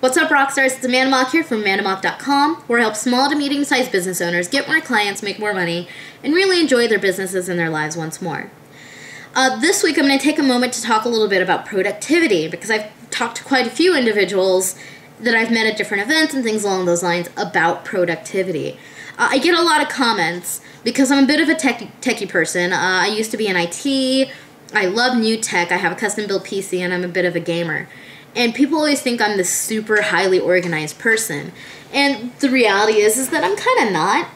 What's up, Rockstars? It's Amanda Mock here from amandamock.com, where I help small to medium-sized business owners get more clients, make more money, and really enjoy their businesses and their lives once more. This week, I'm going to take a moment to talk a little bit about productivity, because I've talked to quite a few individuals that I've met at different events and things along those lines about productivity. I get a lot of comments because I'm a bit of a techie person. I used to be in IT. I love new tech. I have a custom-built PC, and I'm a bit of a gamer. And people always think I'm this super highly organized person. And the reality is that I'm kind of not.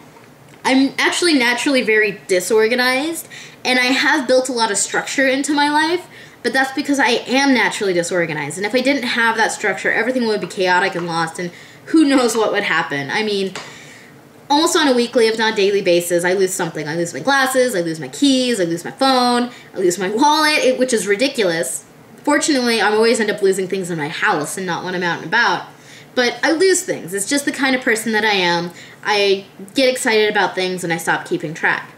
I'm actually naturally very disorganized, and I have built a lot of structure into my life, but that's because I am naturally disorganized. And if I didn't have that structure, everything would be chaotic and lost, and who knows what would happen. I mean, almost on a weekly, if not daily basis, I lose something. I lose my glasses, I lose my keys, I lose my phone, I lose my wallet, which is ridiculous. Fortunately, I always end up losing things in my house and not when I'm out and about. But I lose things. It's just the kind of person that I am. I get excited about things and I stop keeping track.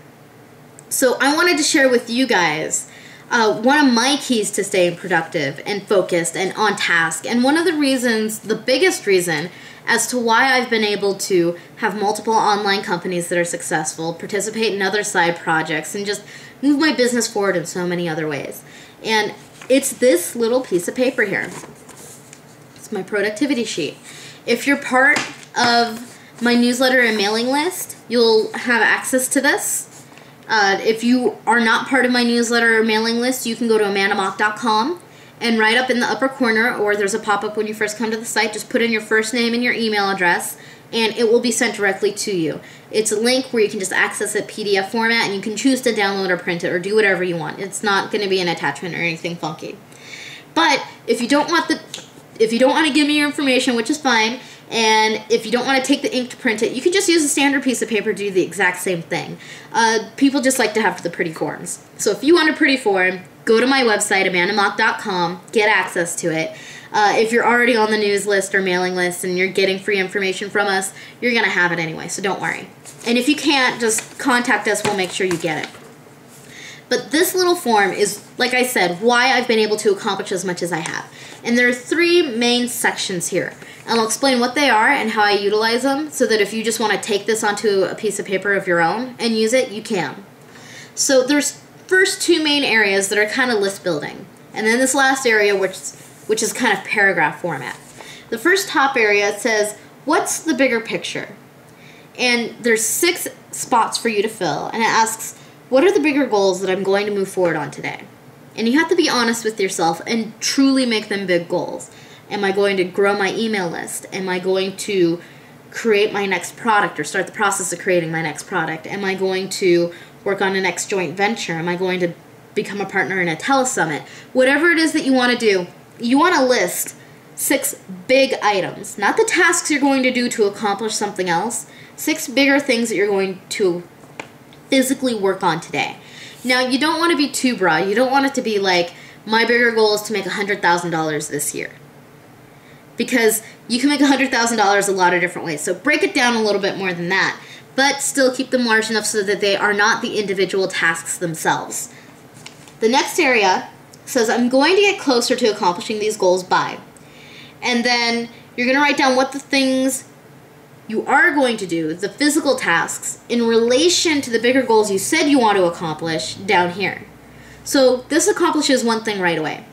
So I wanted to share with you guys one of my keys to staying productive and focused and on task. And one of the reasons, the biggest reason, as to why I've been able to have multiple online companies that are successful, participate in other side projects, and just move my business forward in so many other ways. And it's this little piece of paper here. It's my productivity sheet. If you're part of my newsletter and mailing list, you'll have access to this. If you are not part of my newsletter or mailing list, you can go to amandamock.com, and right up in the upper corner, or there's a pop-up when you first come to the site, just put in your first name and your email address, and it will be sent directly to you. It's a link where you can just access it PDF format, and you can choose to download or print it or do whatever you want. It's not going to be an attachment or anything funky. But if you don't want to give me your information, which is fine, and if you don't want to take the ink to print it, you can just use a standard piece of paper to do the exact same thing. People just like to have the pretty forms. So if you want a pretty form, go to my website, amandamock.com, get access to it. If you're already on the news list or mailing list and you're getting free information from us, you're going to have it anyway, so don't worry. And if you can't, just contact us, we'll make sure you get it. But this little form is, like I said, why I've been able to accomplish as much as I have. And there are three main sections here. And I'll explain what they are and how I utilize them, so that if you just want to take this onto a piece of paper of your own and use it, you can. So there's first two main areas that are kind of list building. And then this last area, which is kind of paragraph format. The first top area says, what's the bigger picture? And there's 6 spots for you to fill, and it asks, what are the bigger goals that I'm going to move forward on today? And you have to be honest with yourself and truly make them big goals. Am I going to grow my email list? Am I going to create my next product or start the process of creating my next product? Am I going to work on a next joint venture? Am I going to become a partner in a telesummit? Whatever it is that you want to do, you want to list 6 big items, not the tasks you're going to do to accomplish something else, 6 bigger things that you're going to physically work on today. Now, you don't want to be too broad. You don't want it to be like, my bigger goal is to make $100,000 this year. Because you can make $100,000 a lot of different ways. So break it down a little bit more than that, but still keep them large enough so that they are not the individual tasks themselves. The next area says, I'm going to get closer to accomplishing these goals by. And then you're going to write down what the things you are going to do, the physical tasks, in relation to the bigger goals you said you want to accomplish down here. So this accomplishes one thing right away.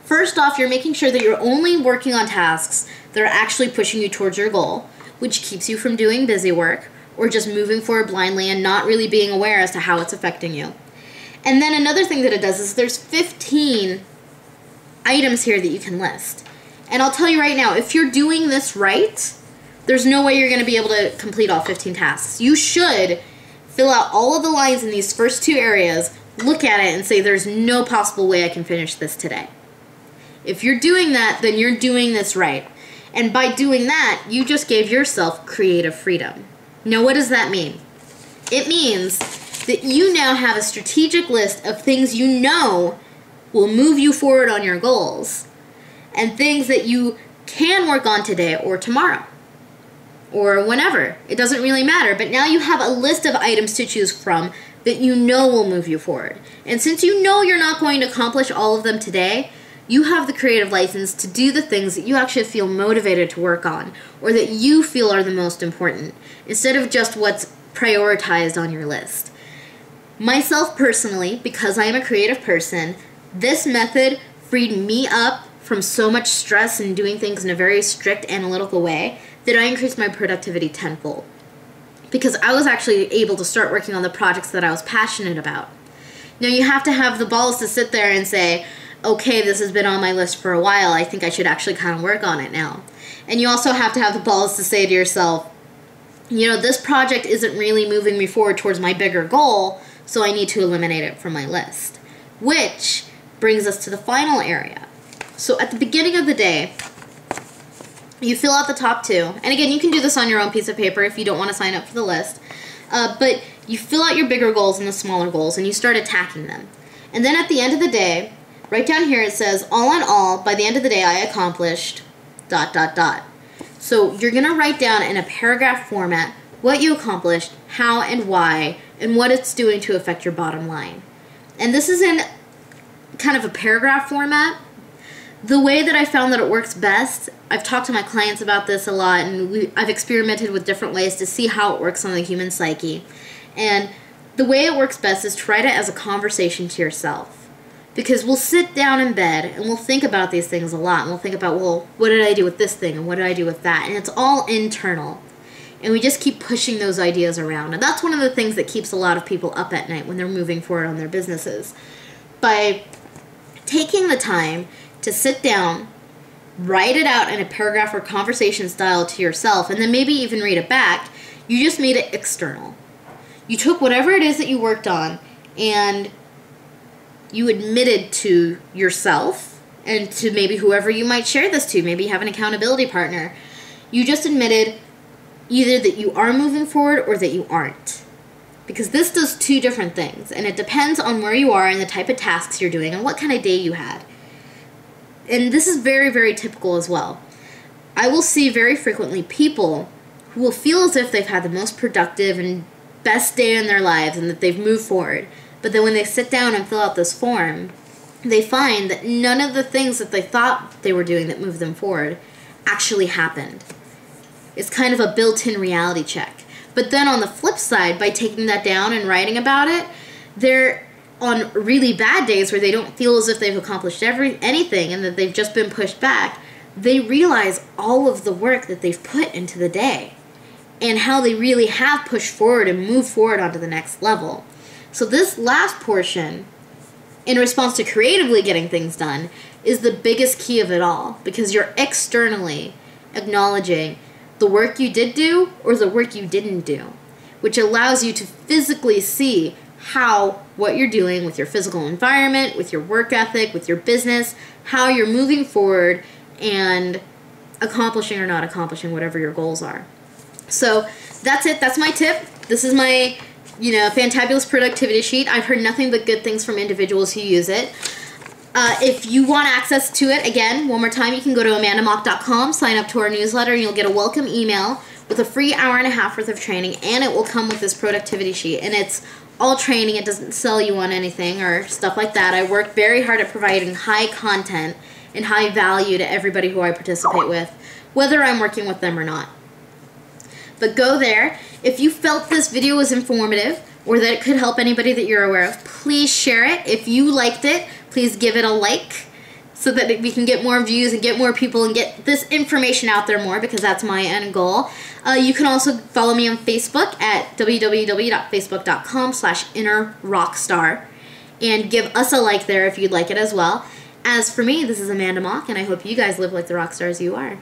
First off, you're making sure that you're only working on tasks that are actually pushing you towards your goal, which keeps you from doing busy work or just moving forward blindly and not really being aware as to how it's affecting you. And then another thing that it does is there's 15 items here that you can list. And I'll tell you right now, if you're doing this right, there's no way you're going to be able to complete all 15 tasks. You should fill out all of the lines in these first 2 areas, look at it, and say there's no possible way I can finish this today. If you're doing that, then you're doing this right. And by doing that, you just gave yourself creative freedom. Now, what does that mean? It means that you now have a strategic list of things you know will move you forward on your goals, and things that you can work on today or tomorrow or whenever. It doesn't really matter, but now you have a list of items to choose from that you know will move you forward. And since you know you're not going to accomplish all of them today, you have the creative license to do the things that you actually feel motivated to work on, or that you feel are the most important, instead of just what's prioritized on your list. Myself personally, because I am a creative person, this method freed me up from so much stress and doing things in a very strict analytical way that I increased my productivity tenfold. Because I was actually able to start working on the projects that I was passionate about. Now you have to have the balls to sit there and say, okay, this has been on my list for a while, I think I should actually kind of work on it now. And you also have to have the balls to say to yourself, you know, this project isn't really moving me forward towards my bigger goal, so I need to eliminate it from my list. Which brings us to the final area. So at the beginning of the day, you fill out the top two. And again, you can do this on your own piece of paper if you don't want to sign up for the list. But you fill out your bigger goals and the smaller goals, and you start attacking them. And then at the end of the day, right down here it says, all in all, by the end of the day I accomplished ... So you're going to write down in a paragraph format what you accomplished, how and why, and what it's doing to affect your bottom line. And this is in kind of a paragraph format. The way that I found that it works best, I've talked to my clients about this a lot, and I've experimented with different ways to see how it works on the human psyche. And the way it works best is to write it as a conversation to yourself. Because we'll sit down in bed and we'll think about these things a lot. And we'll think about, well, what did I do with this thing? And what did I do with that? And it's all internal. And we just keep pushing those ideas around. And that's one of the things that keeps a lot of people up at night when they're moving forward on their businesses. By taking the time to sit down, write it out in a paragraph or conversation style to yourself, and then maybe even read it back, you just made it external. You took whatever it is that you worked on and you admitted to yourself and to maybe whoever you might share this to. Maybe you have an accountability partner. You just admitted either that you are moving forward or that you aren't. Because this does two different things, and it depends on where you are and the type of tasks you're doing and what kind of day you had. And this is very, very typical as well. I will see very frequently people who will feel as if they've had the most productive and best day in their lives and that they've moved forward. But then when they sit down and fill out this form, they find that none of the things that they thought they were doing that moved them forward actually happened. It's kind of a built-in reality check. But then on the flip side, by taking that down and writing about it, they're on really bad days where they don't feel as if they've accomplished anything and that they've just been pushed back, they realize all of the work that they've put into the day and how they really have pushed forward and moved forward onto the next level. So this last portion, in response to creatively getting things done, is the biggest key of it all, because you're externally acknowledging the work you did do or the work you didn't do, which allows you to physically see how what you're doing with your physical environment, with your work ethic, with your business, how you're moving forward and accomplishing or not accomplishing whatever your goals are. So that's it. That's my tip. This is my fantabulous productivity sheet. I've heard nothing but good things from individuals who use it. If you want access to it, again, one more time, you can go to amandamock.com, sign up to our newsletter, and you'll get a welcome email with a free hour-and-a-half worth of training, and it will come with this productivity sheet. And it's all training. It doesn't sell you on anything or stuff like that. I work very hard at providing high content and high value to everybody who I participate with, whether I'm working with them or not. But go there. If you felt this video was informative or that it could help anybody that you're aware of, please share it. If you liked it, please give it a like so that we can get more views and get more people and get this information out there more, because that's my end goal. You can also follow me on Facebook at www.facebook.com/innerrockstar and give us a like there if you'd like it as well. As for me, this is Amanda Mock, and I hope you guys live like the rock stars you are.